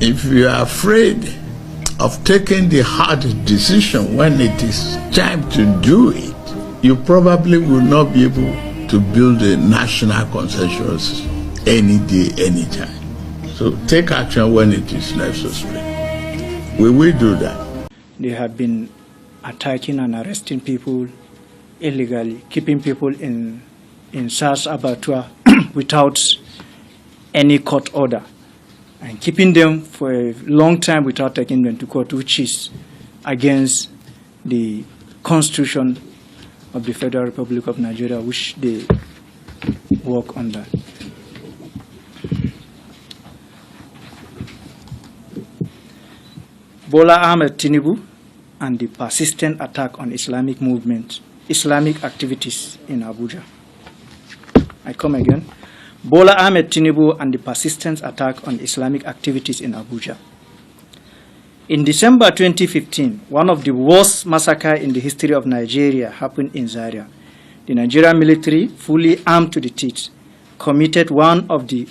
If you are afraid of taking the hard decision when it is time to do it, you probably will not be able to build a national consensus any day, anytime. So take action when it is necessary. We will do that. They have been attacking and arresting people illegally, keeping people in SARS abattoir without any court order, and keeping them for a long time without taking them to court, which is against the Constitution of the Federal Republic of Nigeria, which they work under. Bola Ahmed Tinubu and the persistent attack on Islamic movement, Islamic activities in Abuja. I come again. Bola Ahmed Tinubu and the persistent attack on Islamic activities in Abuja. In December 2015, one of the worst massacres in the history of Nigeria happened in Zaria. The Nigerian military, fully armed to the teeth, committed one of the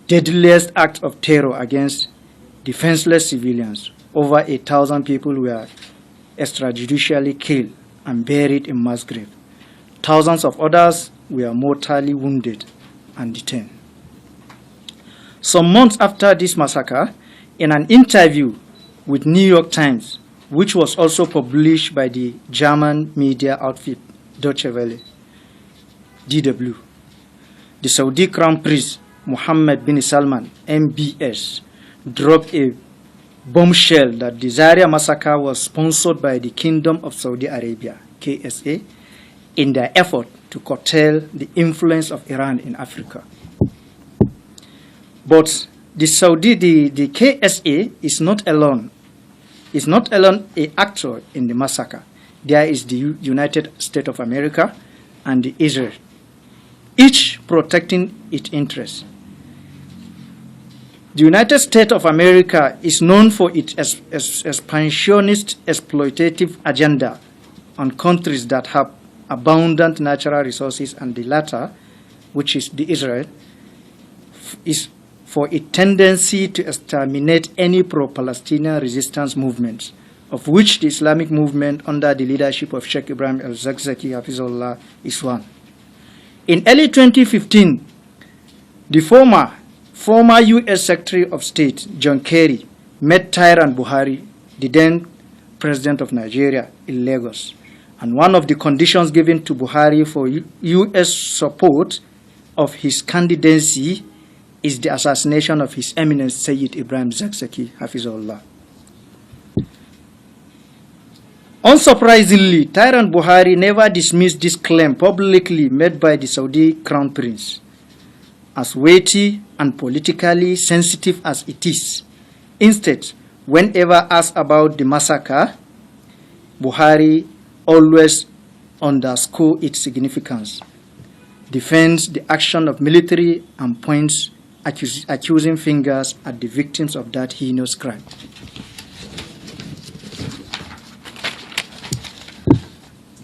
deadliest acts of terror against defenseless civilians. Over 1,000 people were extrajudicially killed and buried in mass graves. Thousands of others were mortally wounded and detained. Some months after this massacre, in an interview with New York Times, which was also published by the German media outfit Deutsche Welle, DW, the Saudi Crown Prince Mohammed bin Salman, MBS, dropped a bombshell that the Zaria massacre was sponsored by the Kingdom of Saudi Arabia, KSA, in their effort to curtail the influence of Iran in Africa. But the KSA is not alone. Is not alone an actor in the massacre. There is the United States of America and Israel, each protecting its interests. The United States of America is known for its expansionist exploitative agenda on countries that have abundant natural resources, and the latter, which is the Israel, is for its tendency to exterminate any pro-Palestinian resistance movements, of which the Islamic movement under the leadership of Sheikh Ibrahim al-Zakzaki Hafizullah is one. In early 2015, the former U.S. Secretary of State, John Kerry, met tyrant Buhari, the then president of Nigeria, in Lagos. And one of the conditions given to Buhari for U.S. support of his candidacy is the assassination of His Eminence Sayyid Ibrahim Zakzaki Hafizullah. Unsurprisingly, tyrant Buhari never dismissed this claim publicly made by the Saudi Crown Prince, as weighty and politically sensitive as it is. Instead, whenever asked about the massacre, Buhari always underscores its significance, defends the action of military, and points accusing fingers at the victims of that heinous crime.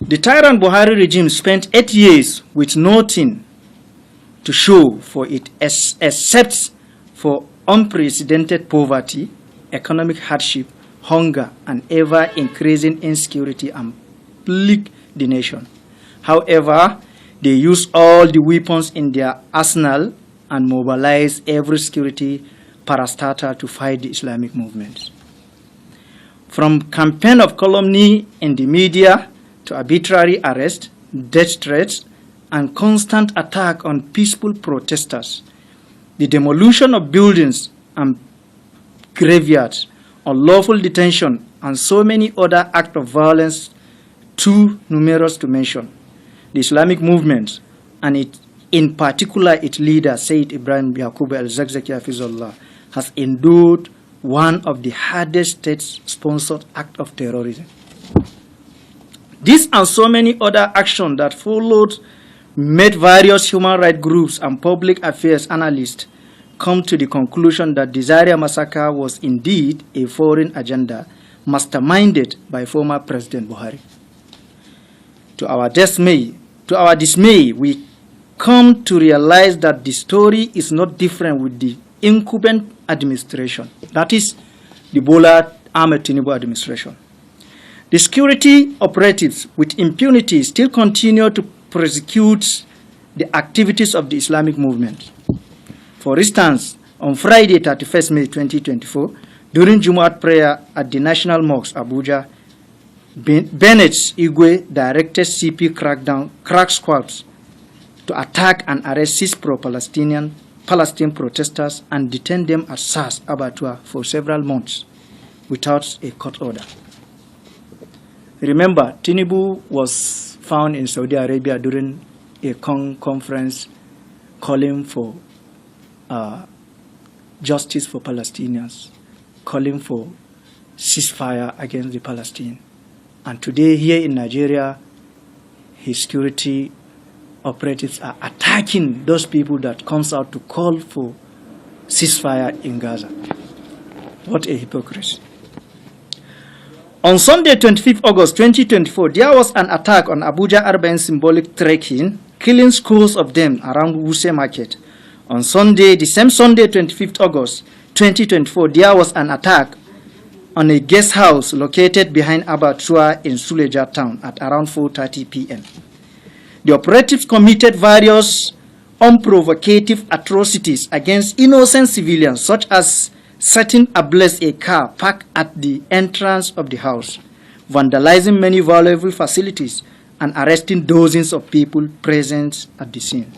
The tyrant Buhari regime spent 8 years with nothing to show for it except for unprecedented poverty, economic hardship, hunger, and ever-increasing insecurity and plague the nation. However, they use all the weapons in their arsenal and mobilize every security parastatal to fight the Islamic movement. From campaign of calumny in the media to arbitrary arrest, death threats, and constant attack on peaceful protesters, the demolition of buildings and graveyards, unlawful detention, and so many other acts of violence too numerous to mention, the Islamic movement, and in particular its leader, Sayyid Ibrahim Yaqub al-Zakzaki Hafizullah, has endured one of the hardest state-sponsored acts of terrorism. This and so many other actions that followed made various human rights groups and public affairs analysts come to the conclusion that the Zaria massacre was indeed a foreign agenda masterminded by former President Buhari. To our dismay, we come to realize that the story is not different with the incumbent administration, that is the Bola Ahmed Tinubu administration. The security operatives with impunity still continue to prosecute the activities of the Islamic movement. For instance, on Friday, 31st May 2024, during Jumu'at prayer at the National Mosque, Abuja, Bennett Igwe directed CP crack squads to attack and arrest 6 pro-Palestine protesters and detain them at SARS abattoir for several months without a court order. Remember, Tinubu was found in Saudi Arabia during a conference calling for justice for Palestinians, calling for ceasefire against the Palestinians. And today here in Nigeria, his security operatives are attacking those people that comes out to call for ceasefire in Gaza. What a hypocrisy. On Sunday, 25th August 2024, there was an attack on Abuja urban symbolic trekking, killing scores of them around Wuse Market. On Sunday, the same Sunday, 25th August 2024, there was an attack on a guest house located behind Abattoir in Suleja town at around 4:30 p.m. The operatives committed various unprovocative atrocities against innocent civilians, such as setting ablaze a car parked at the entrance of the house, vandalizing many valuable facilities, and arresting dozens of people present at the scene.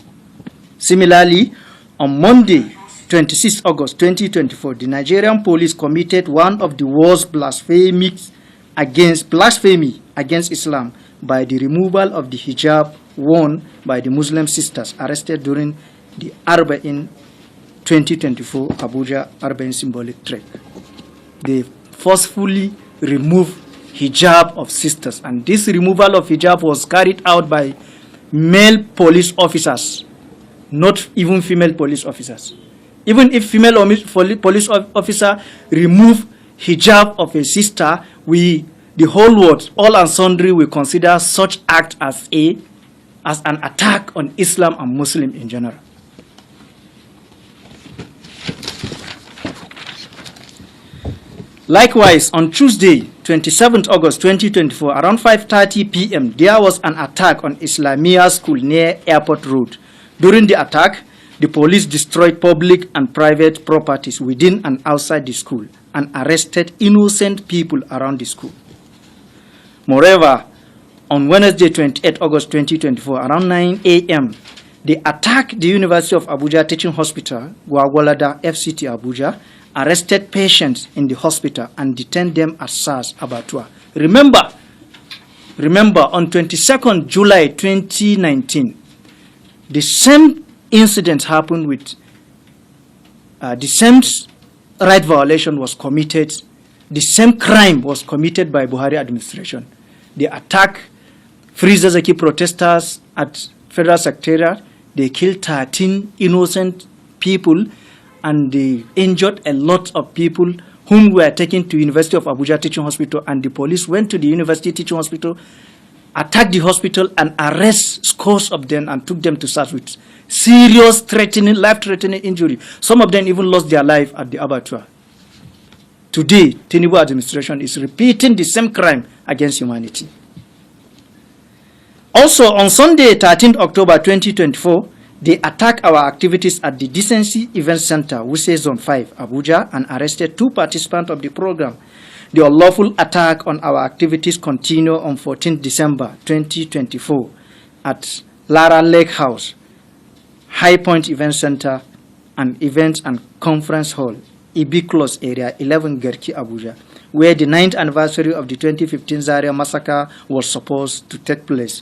Similarly, on Monday, 26 August 2024, the Nigerian police committed one of the worst blasphemy against Islam by the removal of the hijab worn by the Muslim sisters arrested during the Arba'in 2024 Abuja Urban Symbolic Trek. They forcefully removed hijab of sisters, and this removal of hijab was carried out by male police officers, not even female police officers. Even if female police officer remove hijab of a sister, the whole world, all and sundry, will consider such act as an attack on Islam and Muslim in general. Likewise, on Tuesday, 27th August 2024, around 5:30 p.m., there was an attack on Islamia School near Airport Road. During the attack, the police destroyed public and private properties within and outside the school and arrested innocent people around the school. Moreover, on Wednesday, 28 August 2024, around 9 a.m., they attacked the University of Abuja Teaching Hospital, Gwagwalada FCT Abuja, arrested patients in the hospital and detained them at SARS abattoir. Remember, on 22nd July 2019, the same incident happened with the same right violation was committed, the same crime was committed by Buhari administration. They attacked Free Zazaki protesters at Federal Secretariat. They killed 13 innocent people and they injured a lot of people whom were taken to University of Abuja Teaching Hospital, and the police went to the University Teaching Hospital, attacked the hospital and arrested scores of them and took them to SARS with serious life-threatening injury. Some of them even lost their life at the abattoir. Today, Tinubu administration is repeating the same crime against humanity. Also, on Sunday, 13th October 2024, they attacked our activities at the Decency Event Center, Wuse Zone 5, Abuja, and arrested 2 participants of the program. The unlawful attack on our activities continued on 14th December 2024 at Lara Lake House, High Point Event Center, and Events and Conference Hall, Ibi Close Area, 11 Gerki, Abuja, where the 9th anniversary of the 2015 Zaria Massacre was supposed to take place.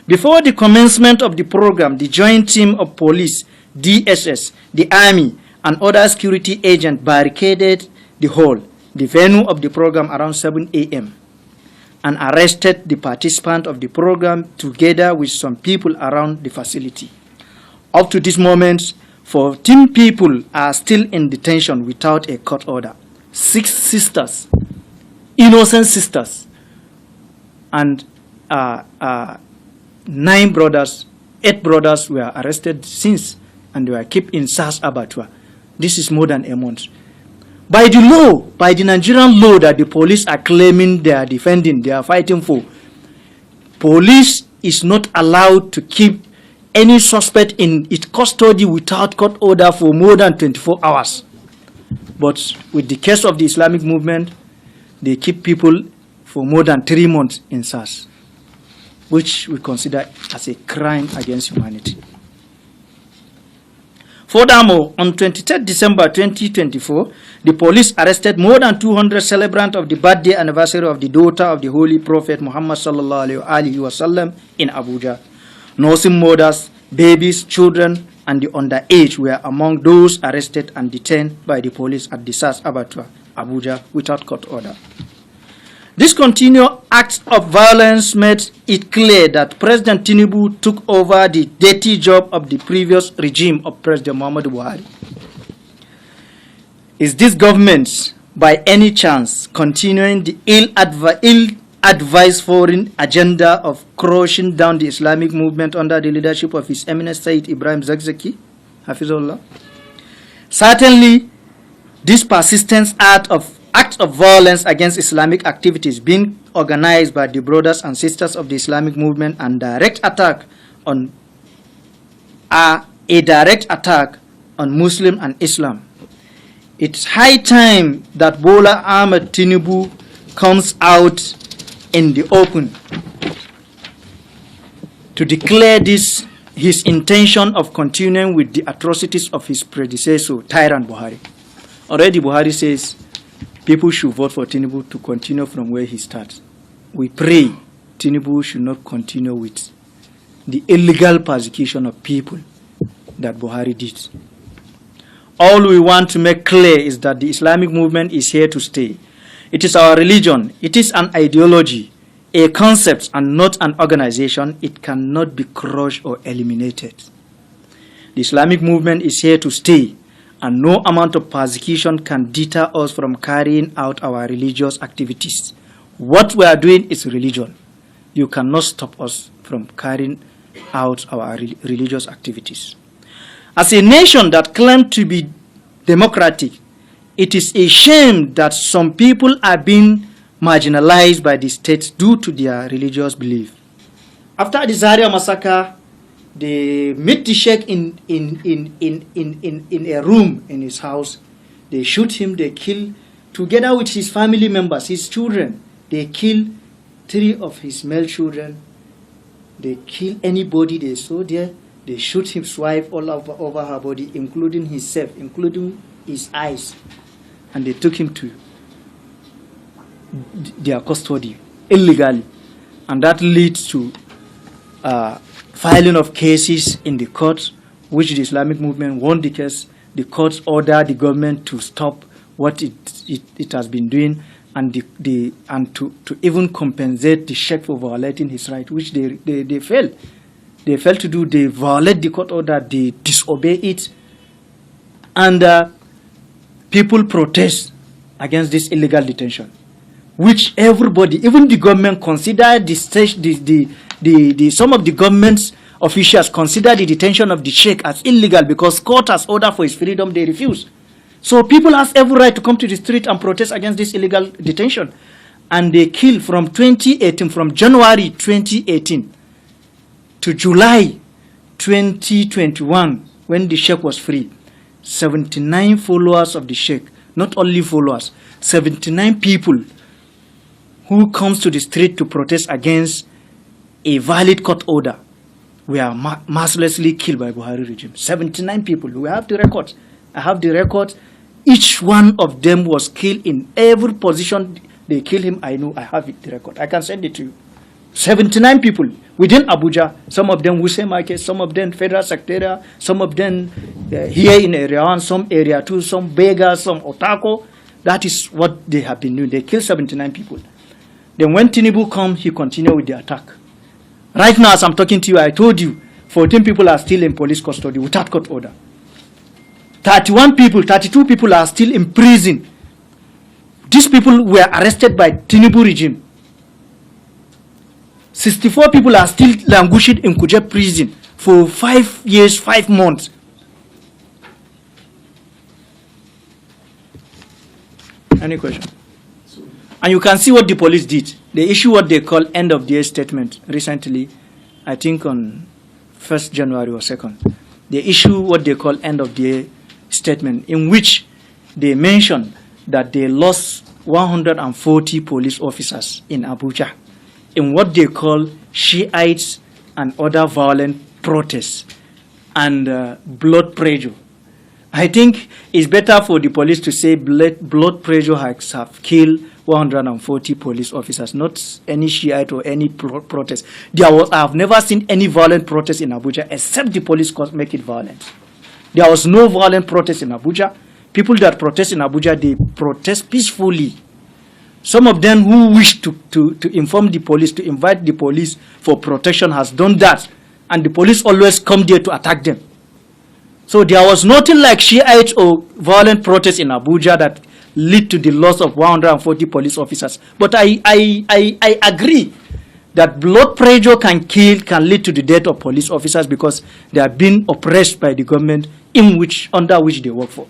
Before the commencement of the program, the joint team of police, DSS, the army, and other security agents barricaded the hall, the venue of the program, around 7 a.m. and arrested the participant of the program together with some people around the facility. Up to this moment, 14 people are still in detention without a court order. 6 sisters, innocent sisters, and 9 brothers, 8 brothers were arrested since, and they were kept in SARS abattoir. This is more than a month. By the law, by the Nigerian law that the police are claiming they are defending, they are fighting for, police is not allowed to keep any suspect in its custody without court order for more than 24 hours. But with the case of the Islamic movement, they keep people for more than 3 months in SARS, which we consider as a crime against humanity. Furthermore, on 23 December 2024, the police arrested more than 200 celebrants of the birthday anniversary of the daughter of the Holy Prophet Muhammad sallallahu alaihi wasallam in Abuja. Nursing mothers, babies, children, and the underage were among those arrested and detained by the police at the SARS abattoir, Abuja, without court order. This continued act of violence made it clear that President Tinubu took over the dirty job of the previous regime of President Muhammadu Buhari. Is this government, by any chance, continuing the ill-advised foreign agenda of crushing down the Islamic movement under the leadership of His Eminence Sayyid Ibrahim Zakzaki, Hafizullah? Certainly, this persistent act of violence against Islamic activities being organized by the brothers and sisters of the Islamic movement and direct attack on a direct attack on Muslim and Islam. It's high time that Bola Ahmed Tinubu comes out in the open to declare his intention of continuing with the atrocities of his predecessor, Tyrant Buhari. Already Buhari says people should vote for Tinubu to continue from where he starts. We pray Tinubu should not continue with the illegal persecution of people that Buhari did. All we want to make clear is that the Islamic movement is here to stay. It is our religion. It is an ideology, a concept, and not an organization. It cannot be crushed or eliminated. The Islamic movement is here to stay, and no amount of persecution can deter us from carrying out our religious activities. What we are doing is religion. You cannot stop us from carrying out our religious activities. As a nation that claims to be democratic, it is a shame that some people are being marginalized by the state due to their religious belief. After the Zaria massacre, they meet the sheikh in a room in his house. They shoot him, they kill, together with his family members, his children. They kill 3 of his male children. They kill anybody they saw there. They shoot his wife all over her body, including himself, including his eyes. And they took him to their custody illegally. And that leads to filing of cases in the court, which the Islamic movement won the case. The courts ordered the government to stop what it has been doing, and to even compensate the sheikh for violating his right, which they failed. They failed to do. They violate the court order. They disobey it, and people protest against this illegal detention, which everybody, even the government, consider some of the government's officials consider the detention of the sheikh as illegal because court has ordered for his freedom. They refuse. So people have every right to come to the street and protest against this illegal detention, and they kill from January 2018 to July 2021, when the sheikh was free, 79 followers of the sheikh, not only followers, 79 people who comes to the street to protest against a valid court order were mercilessly killed by Buhari regime. 79 people. We have the records. I have the records. Each one of them was killed in every position they killed him. I know. I have the record. I can send it to you. 79 people within Abuja, some of them Wuse Market, some of them Federal Secretariat, some of them here in Area 1, some Area 2, some Bega, some Otako. That is what they have been doing. They killed 79 people. Then when Tinubu come, he continued with the attack. Right now, as I'm talking to you, I told you, 14 people are still in police custody without court order. 32 people are still in prison. These people were arrested by Tinubu regime. 64 people are still languishing in Kuje prison for 5 years, 5 months. Any question? And you can see what the police did. They issued what they call end of day statement recently, I think on 1st January or 2nd. They issued what they call end of day statement, in which they mentioned that they lost 140 police officers in Abuja in what they call Shiites and other violent protests and blood pressure. I think it's better for the police to say blood pressure hikes have killed 140 police officers, not any Shiite or any protest. I have never seen any violent protest in Abuja except the police make it violent. There was no violent protest in Abuja. People that protest in Abuja, they protest peacefully. Some of them who wish to inform the police, to invite the police for protection has done that. And the police always come there to attack them. So there was nothing like Shiite or violent protest in Abuja that lead to the loss of 140 police officers. But I agree that blood pressure can lead to the death of police officers because they are being oppressed by the government under which they work for.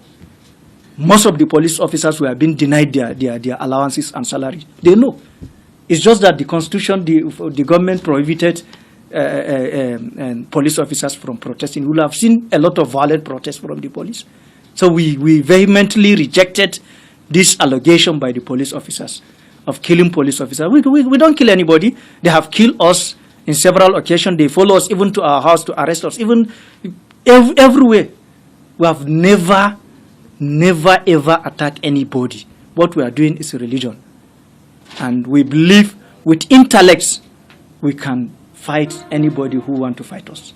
Most of the police officers who have been denied their allowances and salaries. They know. It's just that the constitution, the government prohibited police officers from protesting. We have seen a lot of violent protests from the police. So we vehemently rejected this allegation by the police officers of killing police officers. We don't kill anybody. They have killed us in several occasions. They follow us even to our house to arrest us, even everywhere. We have never ever attacked anybody. What we are doing is religion. And we believe with intellects we can fight anybody who wants to fight us.